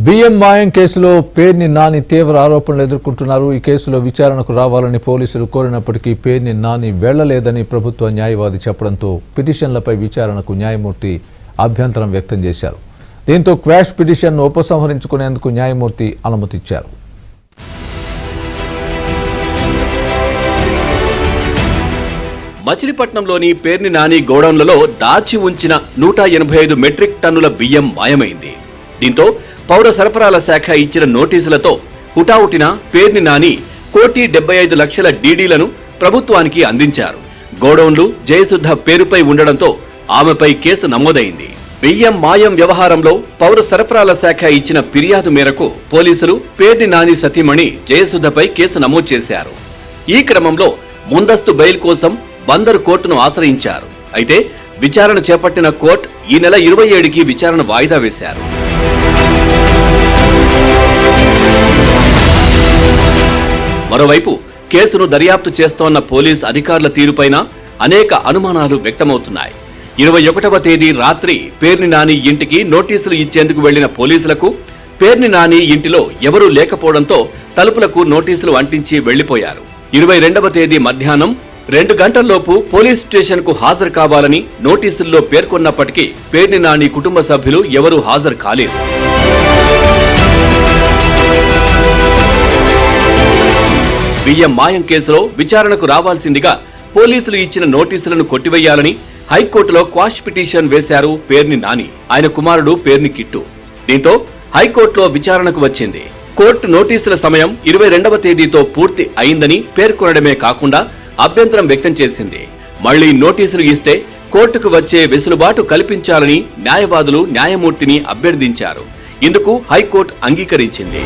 బియ్యం మాయం కేసులో పేర్ని నాని తీవ్ర ఆరోపణలు ఎదుర్కొంటున్నారు. ఈ కేసులో విచారణకు రావాలని పోలీసులు కోరినప్పటికీ పేర్ని నాని వెళ్లలేదని ప్రభుత్వ న్యాయవాది చెప్పడంతో పిటిషన్లపై విచారణకు న్యాయమూర్తి అభ్యంతరం వ్యక్తం చేశారు. దీంతో క్వాష్ పిటిషన్ను ఉపసంహరించుకునేందుకు న్యాయమూర్తి అనుమతిచ్చారు. మచిలీపట్నంలోని పేర్ని నాని గోడౌన్లలో దాచి ఉంచిన 185 మెట్రిక్ టన్నుల బియ్యం మాయమైంది. దీంతో పౌర సరఫరాల శాఖ ఇచ్చిన నోటీసులతో హుటాహుటిన పేర్ని నాని 1,75,00,000 డీడీలను ప్రభుత్వానికి అందించారు. గోడౌన్లు జయసుద్ధ పేరుపై ఉండడంతో ఆమెపై కేసు నమోదైంది. బియ్యం మాయం వ్యవహారంలో పౌర సరఫరాల శాఖ ఇచ్చిన ఫిర్యాదు మేరకు పోలీసులు పేర్ని నాని సతీమణి జయసుద్ధపై కేసు నమోదు చేశారు. ఈ క్రమంలో ముందస్తు బెయిల్ కోసం బందరు కోర్టును ఆశ్రయించారు. అయితే విచారణ చేపట్టిన కోర్టు ఈ నెల 27కి విచారణ వాయిదా వేశారు. మరోవైపు కేసును దర్యాప్తు చేస్తోన్న పోలీస్ అధికారుల తీరుపైన అనేక అనుమానాలు వ్యక్తమవుతున్నాయి. 21వ తేదీ రాత్రి పేర్ని నాని ఇంటికి నోటీసులు ఇచ్చేందుకు వెళ్లిన పోలీసులకు పేర్ని నాని ఇంటిలో ఎవరూ లేకపోవడంతో తలుపులకు నోటీసులు అంటించి వెళ్లిపోయారు. 22వ తేదీ మధ్యాహ్నం 2 గంటల్లోపు పోలీస్ స్టేషన్ కు హాజరు కావాలని నోటీసుల్లో పేర్కొన్నప్పటికీ పేర్ని నాని కుటుంబ సభ్యులు ఎవరూ హాజరు కాలేదు. బియ్యం మాయం కేసులో విచారణకు రావాల్సిందిగా పోలీసులు ఇచ్చిన నోటీసులను కొట్టివేయాలని హైకోర్టులో క్వాష్ పిటిషన్ వేశారు పేర్ని నాని, ఆయన కుమారుడు పేర్ని కిట్టు. దీంతో హైకోర్టులో విచారణకు వచ్చింది. కోర్టు నోటీసుల సమయం 22వ తేదీతో పూర్తి అయిందని పేర్కొనడమే కాకుండా అభ్యంతరం వ్యక్తం చేసింది. మళ్లీ నోటీసులు ఇస్తే కోర్టుకు వచ్చే వెసులుబాటు కల్పించాలని న్యాయవాదులు న్యాయమూర్తిని అభ్యర్థించారు. ఇందుకు హైకోర్టు అంగీకరించింది.